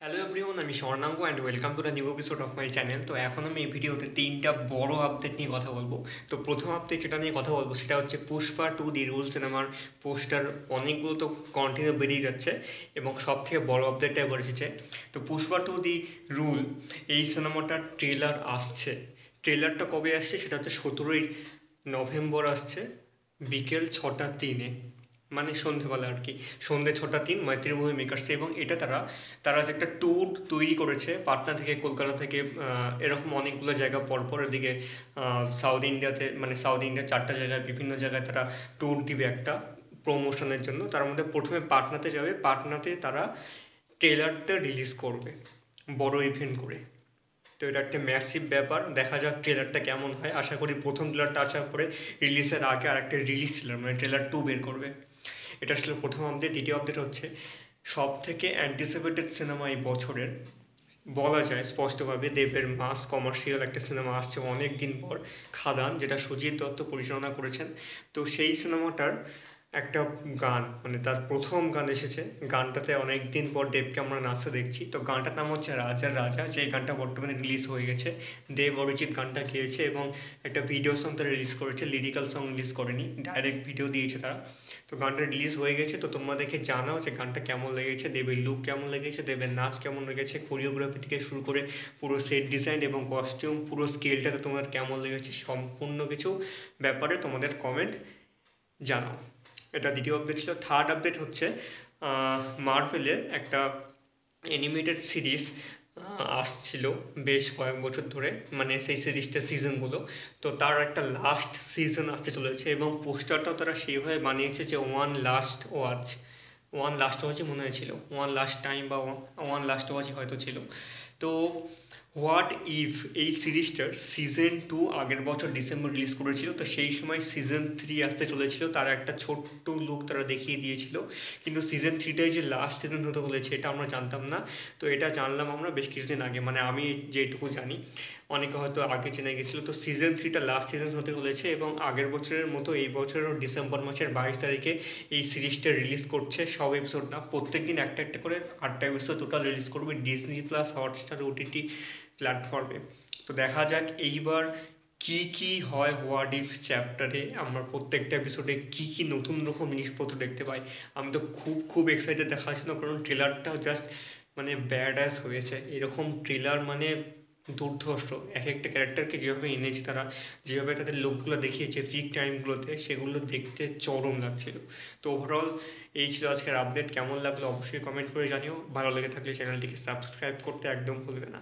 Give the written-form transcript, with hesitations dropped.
Hello everyone, আমি Swarnango and welcome to the new episode of my channel. তো এখন আমি এই ভিডিওতে তিনটা বড় আপডেট নিয়ে কথা বলবো। তো প্রথম আপডেট যেটা নিয়ে কথা বলবো সেটা হচ্ছে পুষ্পা টু দি রুল সিনেমার পোস্টার অনেকগুলো তো কন্টিনিউ বেরিয়ে যাচ্ছে এবং সব থেকে বড় আপডেটটা এবার এসেছে। তো পুষ্পা টু দি রুল এই সিনেমাটার ট্রেলার আসছে। ট্রেলারটা কবে আসছে সেটা হচ্ছে 17ই নভেম্বর আসছে, বিকেল 6টা 3-এ, মানে সন্ধেবেলা আর কি। সন্ধে 6টা 3 মাতৃভূমি মেকার্সে। এবং এটা তারা যে একটা ট্যুর তৈরি করেছে পাটনা থেকে, কলকাতা থেকে, এরকম অনেকগুলো জায়গা পরপর এদিকে সাউথ ইন্ডিয়াতে, মানে সাউথ ইন্ডিয়ার 4টা জায়গায়, বিভিন্ন জায়গায় তারা ট্যুর দিবে একটা প্রমোশনের জন্য। তার মধ্যে প্রথমে পাটনাতে যাবে, পাটনাতে তারা ট্রেলারটা রিলিজ করবে বড় ইভেন্ট করে। তো এটা একটা ম্যাসিভ ব্যাপার, দেখা যাক ট্রেলারটা কেমন হয়। আশা করি প্রথম ট্রেলারটা আসার পরে রিলিজের আগে আর একটা রিলিজ ট্রেলার, মানে ট্রেলার 2 বের করবে। এটা আসলে প্রথম আপডেট। দ্বিতীয় আপডেট হচ্ছে সব থেকে অ্যান্টিসিপেটেড সিনেমা এই বছরের, বলা যায় স্পষ্টভাবে, দেবের মাস কমার্শিয়াল একটা সিনেমা আসছে অনেক দিন পর, খাদান, যেটা সুজিত দত্ত পরিচালনা করেছেন। তো সেই সিনেমাটার একটা গান, মানে তার প্রথম গান এসেছে। গানটাতে অনেক দিন পর দেবকে আমরা নাচতে দেখছি। তো গানটার নাম হচ্ছে রাজার রাজা, যে গানটা বর্তমানে রিলিজ হয়ে গেছে। দেব অরিজিৎ গানটা গেয়েছে এবং একটা ভিডিও সং তারা রিলিজ করেছে, লিরিক্যাল সং রিলিজ করেনি, ডাইরেক্ট ভিডিও দিয়েছে তারা। তো গানটা রিলিজ হয়ে গেছে। তো তোমরা দেখে জানাও যে গানটা কেমন লেগেছে, দেবের লুক কেমন লেগেছে, দেবের নাচ কেমন লেগেছে, কোরিওগ্রাফি থেকে শুরু করে পুরো সেট ডিজাইন এবং কস্টিউম, পুরো স্কেলটাতে তোমাদের কেমন লেগেছে, সম্পূর্ণ কিছু ব্যাপারে তোমাদের কমেন্ট জানাও। এটা দ্বিতীয় আপডেট ছিল। থার্ড আপডেট হচ্ছে মার্ভেলের একটা অ্যানিমেটেড সিরিজ আসছিল বেশ কয়েক বছর ধরে, মানে সেই সিরিজটার সিজনগুলো। তো তার একটা লাস্ট সিজন আসতে চলেছে এবং পোস্টারটাও তারা সেইভাবে বানিয়েছে যে ওয়ান লাস্ট ওয়াচই মনে হয়েছিল, ওয়ান লাস্ট টাইম বা ওয়ান লাস্ট ওয়াচই হয়তো ছিল। তো হোয়াট ইফ এই সিরিজটার সিজন 2 আগের বছর ডিসেম্বর রিলিজ করেছিল, তো সেই সময় সিজন 3 আসতে চলেছিল, তার একটা ছোট্ট লুক তারা দেখিয়ে দিয়েছিল। কিন্তু সিজন 3টাই যে লাস্ট সিজন হতে চলেছে এটা আমরা জানতাম না। তো এটা জানলাম আমরা বেশ কিছুদিন আগে, মানে আমি যেটুকু জানি, অনেকে হয়তো আগে জেনে গেছিলো। তো সিজন 3টা লাস্ট সিজন হতে চলেছে এবং আগের বছরের মতো এই বছরেরও ডিসেম্বর মাসের 22 তারিখে এই সিরিজটা রিলিজ করছে। সব এপিসোড না, প্রত্যেক দিন একটা একটা করে 8টা এপিসোড টোটাল রিলিজ করবে ডিজনি প্লাস, হটস্টার, ওটিটি প্ল্যাটফর্মে। তো দেখা যাক এইবার কি কি হয় হোয়াট ইফ চ্যাপ্টারে, আমরা প্রত্যেকটা এপিসোডে কি কি নতুন রকম জিনিসপত্র দেখতে পাই। আমি তো খুব খুব এক্সাইটেড দেখার জন্য, কারণ ট্রেলারটাও জাস্ট মানে ব্যাড অ্যাস হয়েছে। এরকম ট্রেলার মানে দুর্ধর্ষ। এক একটা ক্যারেক্টারকে যেভাবে এনেছে তারা, যেভাবে তাদের লোকগুলো দেখিয়েছে পিক টাইমগুলোতে, সেগুলো দেখতে চরম লাগছিল। তো ওভারঅল এই ছিল আজকের আপডেট। কেমন লাগলো অবশ্যই কমেন্ট করে জানিও। ভালো লেগে থাকলে চ্যানেলটিকে সাবস্ক্রাইব করতে একদম ভুলবে না।